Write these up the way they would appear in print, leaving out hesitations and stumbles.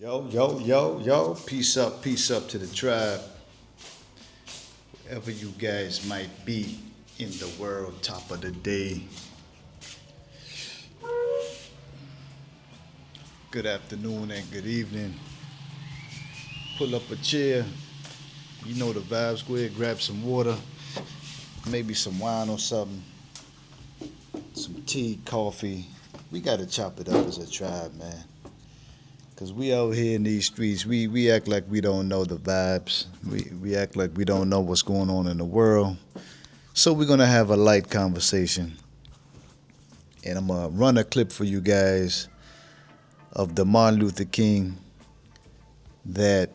Yo, yo, yo, yo. Peace up to the tribe. Wherever you guys might be in the world, top of the day. Good afternoon and good evening. Pull up a chair. You know the vibes. Go ahead, grab some water, maybe some wine or something, some tea, coffee. We got to chop it up as a tribe, man. Cause we out here in these streets, we act like we don't know the vibes. We act like we don't know what's going on in the world. So we're gonna have a light conversation, and I'm gonna run a clip for you guys of the Martin Luther King. That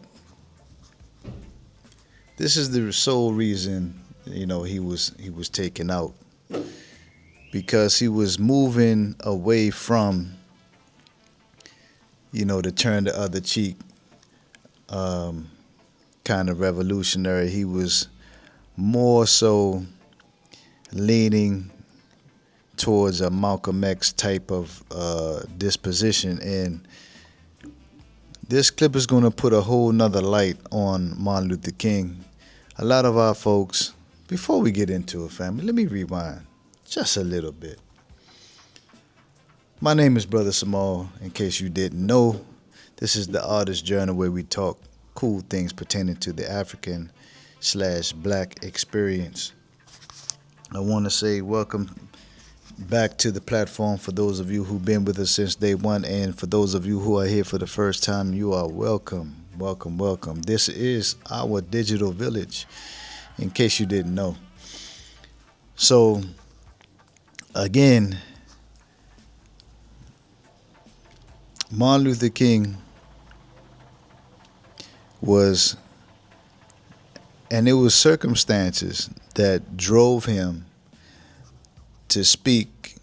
this is the sole reason, he was taken out because he was moving away from, to turn the other cheek, um, kind of revolutionary. He was more so leaning towards a Malcolm X type of disposition. And this clip is going to put a whole nother light on Martin Luther King. A lot of our folks, before we get into it, family, let me rewind just a little bit. My name is Brother Samal. In case you didn't know, this is the Artist Journal where we talk cool things pertaining to the African/Black experience. I want to say welcome back to the platform for those of you who've been with us since day one, and for those of you who are here for the first time, you are welcome, welcome, welcome. This is our digital village, in case you didn't know. So, again, Martin Luther King was, and it was circumstances that drove him to speak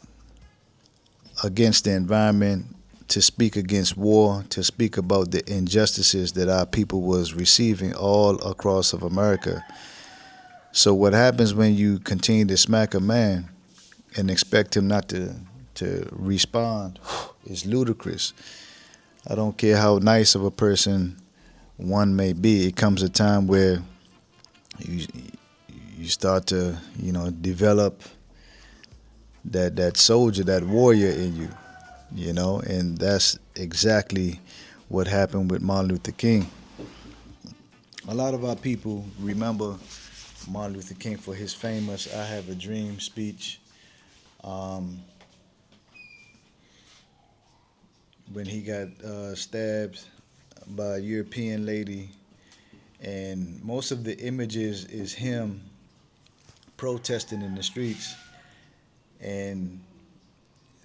against the environment, to speak against war, to speak about the injustices that our people was receiving all across of America. So what happens when you continue to smack a man and expect him not to respond is ludicrous. I don't care how nice of a person one may be. It comes a time where you you start to develop that soldier, that warrior in you, and that's exactly what happened with Martin Luther King. A lot of our people remember Martin Luther King for his famous "I Have a Dream" speech, um, when he got stabbed by a European lady, and most of the images is him protesting in the streets and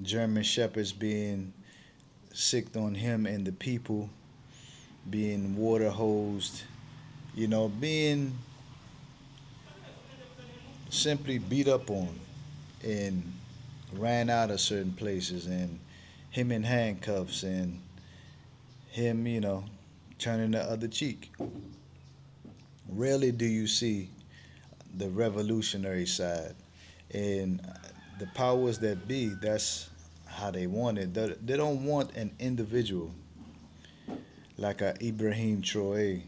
German shepherds being sicked on him and the people, being water hosed, being simply beat up on and ran out of certain places, and him in handcuffs, and him, turning the other cheek. Rarely do you see the revolutionary side. And the powers that be, that's how they want it. They don't want an individual like a Ibrahim Troy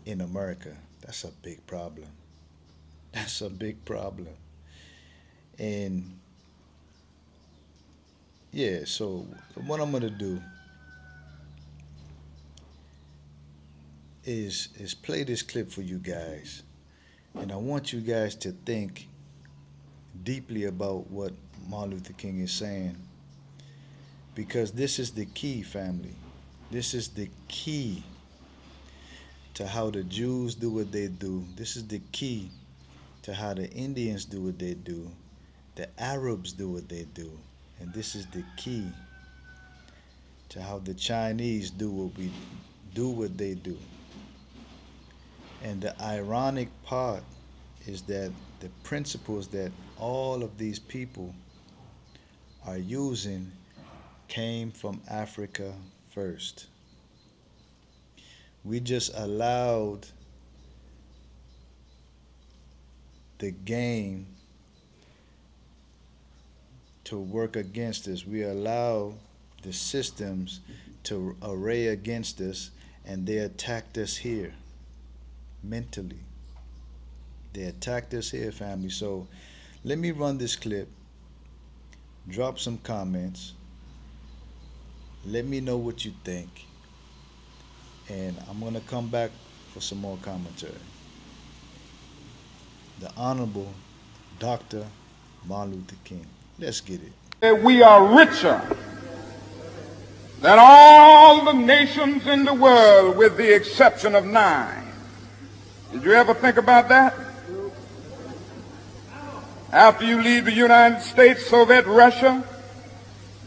in America. That's a big problem. That's a big problem. And yeah, so what I'm gonna do is play this clip for you guys, and I want you guys to think deeply about what Martin Luther King is saying, because this is the key, family. This is the key to how the Jews do what they do. This is the key to how the Indians do what they do, the Arabs do what they do, and this is the key to how the Chinese do what they do. And the ironic part is that the principles that all of these people are using came from Africa first. We just allowed the game to work against us. We allow the systems to array against us, and they attacked us here mentally. They attacked us here, family. So let me run this clip, drop some comments, let me know what you think, and I'm going to come back for some more commentary. The Honorable Dr. Martin Luther King. Let's get it. We are richer than all the nations in the world with the exception of 9. Did you ever think about that? After you leave the United States, Soviet Russia,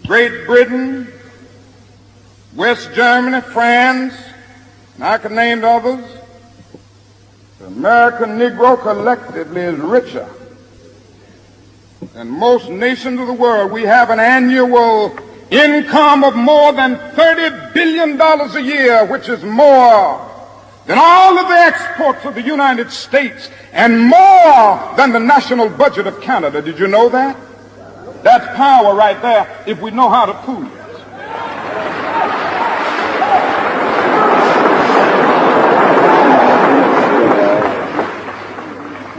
Great Britain, West Germany, France, and I can name others, the American Negro collectively is richer than most nations of the world. We have an annual income of more than $30 billion a year, which is more than all of the exports of the United States and more than the national budget of Canada. Did you know that? That's power right there if we know how to pool it.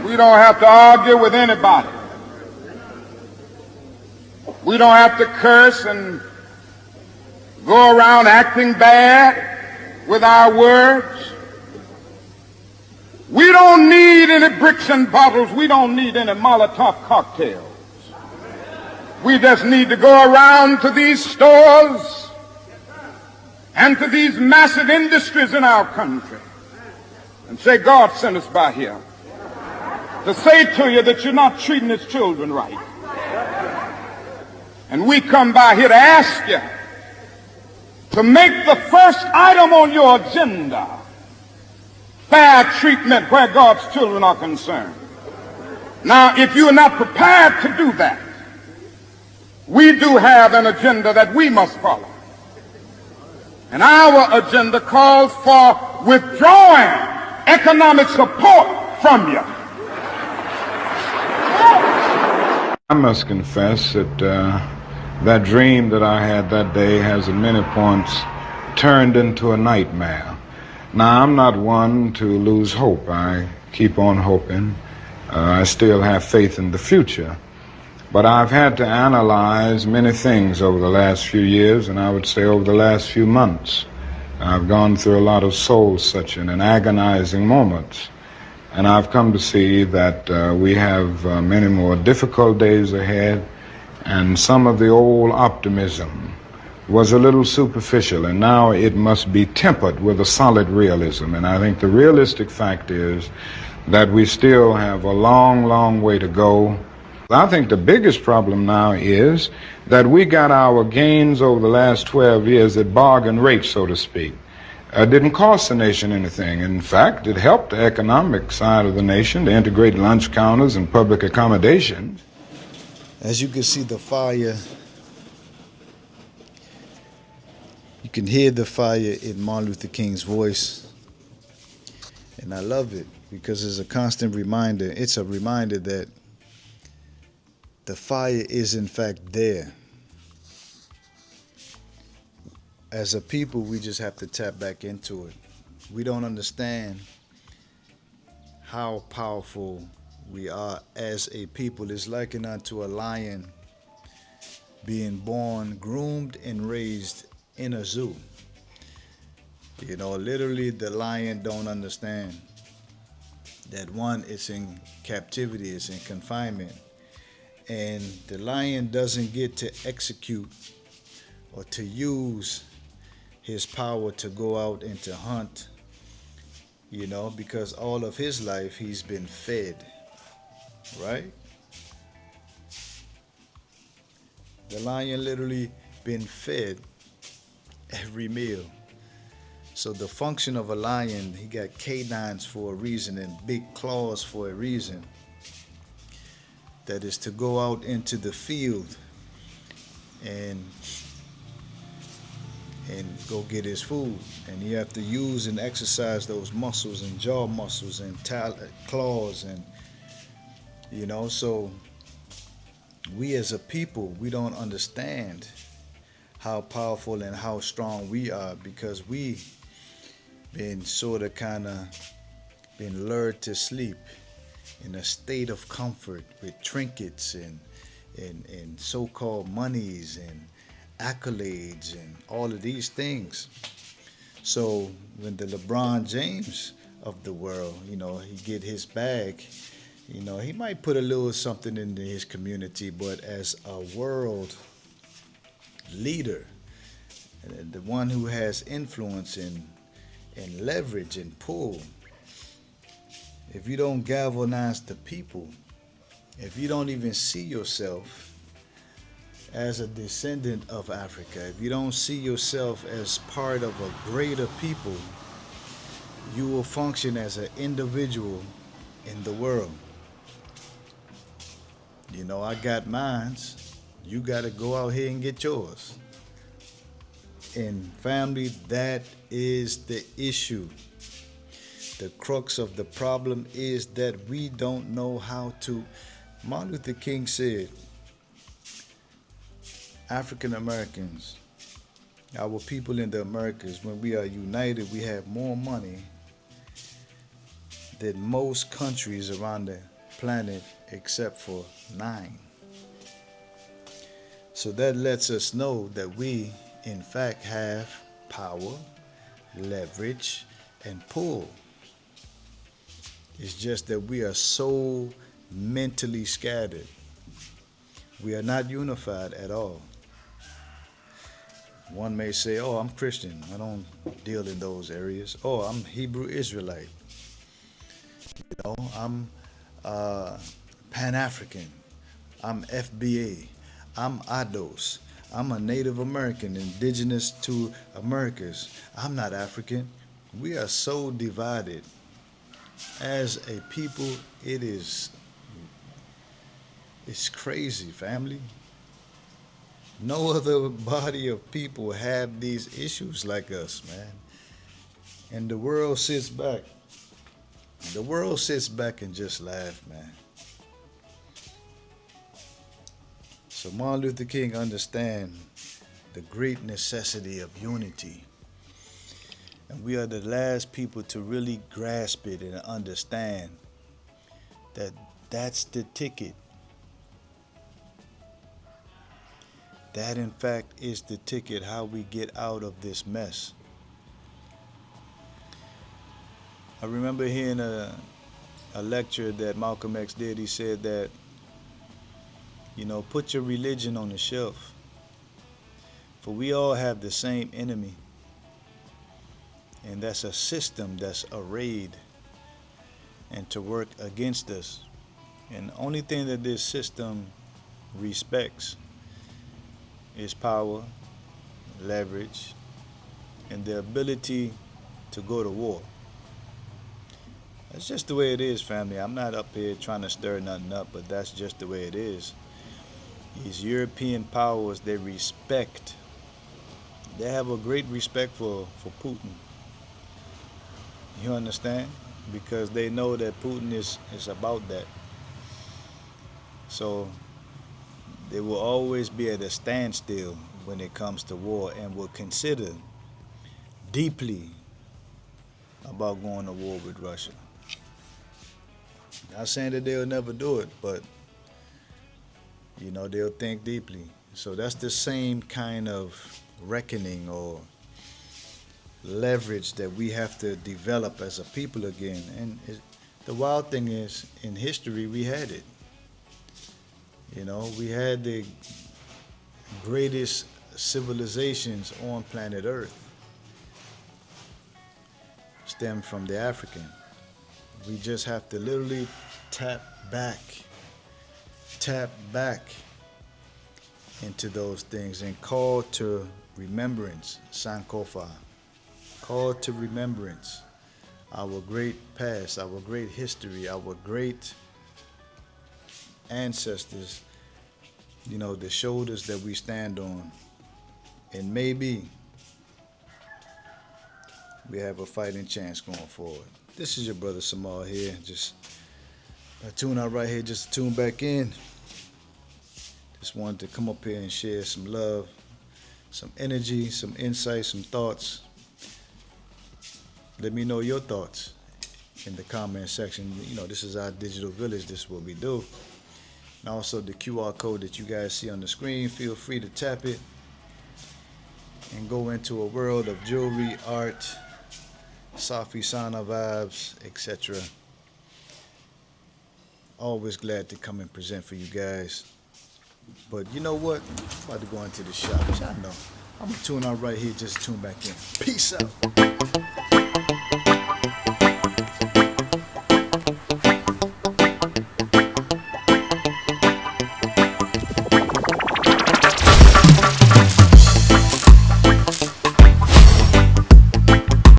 We don't have to argue with anybody. We don't have to curse and go around acting bad with our words. We don't need any bricks and bottles. We don't need any Molotov cocktails. We just need to go around to these stores and to these massive industries in our country and say, God sent us by here to say to you that you're not treating his children right. And we come by here to ask you to make the first item on your agenda fair treatment where God's children are concerned. Now, if you are not prepared to do that, we do have an agenda that we must follow. And our agenda calls for withdrawing economic support from you. I must confess that that dream that I had that day has at many points turned into a nightmare. Now, I'm not one to lose hope. I keep on hoping. I still have faith in the future. But I've had to analyze many things over the last few years, and I would say over the last few months. I've gone through a lot of soul-searching and agonizing moments. And I've come to see that we have many more difficult days ahead, and some of the old optimism was a little superficial, and now it must be tempered with a solid realism. And I think the realistic fact is that we still have a long, long way to go. I think the biggest problem now is that we got our gains over the last 12 years at bargain rate, so to speak. Didn't cost the nation anything. In fact, it helped the economic side of the nation to integrate lunch counters and public accommodations. As you can see the fire, you can hear the fire in Martin Luther King's voice. And I love it because it's a constant reminder. It's a reminder that the fire is in fact there. As a people, we just have to tap back into it. We don't understand how powerful we are as a people. It's likened unto a lion being born, groomed, and raised in a zoo. You know, literally the lion don't understand that one, it's in captivity, it's in confinement. And the lion doesn't get to execute or to use his power to go out and to hunt, you know, because all of his life he's been fed, right? The lion literally been fed every meal. So the function of a lion, he got canines for a reason and big claws for a reason. That is to go out into the field and go get his food. And you have to use and exercise those muscles and jaw muscles and claws, and you know, so we as a people, we don't understand how powerful and how strong we are, because we been sort of kind of been lured to sleep in a state of comfort with trinkets and so-called monies and accolades and all of these things. So when the LeBron James of the world, he get his bag, he might put a little something into his community, but as a world leader, the one who has influence and leverage and pull, if you don't galvanize the people, if you don't even see yourself as a descendant of Africa, if you don't see yourself as part of a greater people, you will function as an individual in the world. I got mines. You got to go out here and get yours. And family, that is the issue. The crux of the problem is that we don't know how to. Martin Luther King said, African Americans, our people in the Americas, when we are united, we have more money than most countries around the planet except for 9. So that lets us know that we, in fact, have power, leverage, and pull. It's just that we are so mentally scattered. We are not unified at all. One may say, oh, I'm Christian. I don't deal in those areas. Oh, I'm Hebrew Israelite. I'm Pan-African. I'm FBA. I'm ADOS. I'm a Native American, indigenous to Americas. I'm not African. We are so divided. As a people, it's crazy, family. No other body of people have these issues like us, man. And the world sits back. The world sits back and just laughs, man. So Martin Luther King understands the great necessity of unity. And we are the last people to really grasp it and understand that that's the ticket. That, in fact, is the ticket how we get out of this mess. I remember hearing a lecture that Malcolm X did. He said that, put your religion on the shelf. For we all have the same enemy. And that's a system that's arrayed and to work against us. And the only thing that this system respects is power, leverage, and the ability to go to war. That's just the way it is, family. I'm not up here trying to stir nothing up, but that's just the way it is. These European powers, they have a great respect for Putin. You understand? Because they know that Putin is about that. So they will always be at a standstill when it comes to war and will consider deeply about going to war with Russia. Not saying that they'll never do it, but they'll think deeply. So that's the same kind of reckoning or leverage that we have to develop as a people again. And the wild thing is, in history, we had it. We had the greatest civilizations on planet Earth stem from the African. We just have to literally tap back into those things and call to remembrance, Sankofa. Call to remembrance our great past, our great history, our great ancestors, the shoulders that we stand on. And maybe we have a fighting chance going forward. This is your brother Samal here. Just tune out right here, just to tune back in. Just wanted to come up here and share some love, some energy, some insight, some thoughts. Let me know your thoughts in the comment section. You know, this is our digital village. This is what we do. And also the QR code that you guys see on the screen, feel free to tap it and go into a world of jewelry, art, Safi Sana vibes, etc. Always glad to come and present for you guys. But you know what? I'm about to go into the shop. Y'all know. I'm gonna tune out right here, just tune back in. Peace out.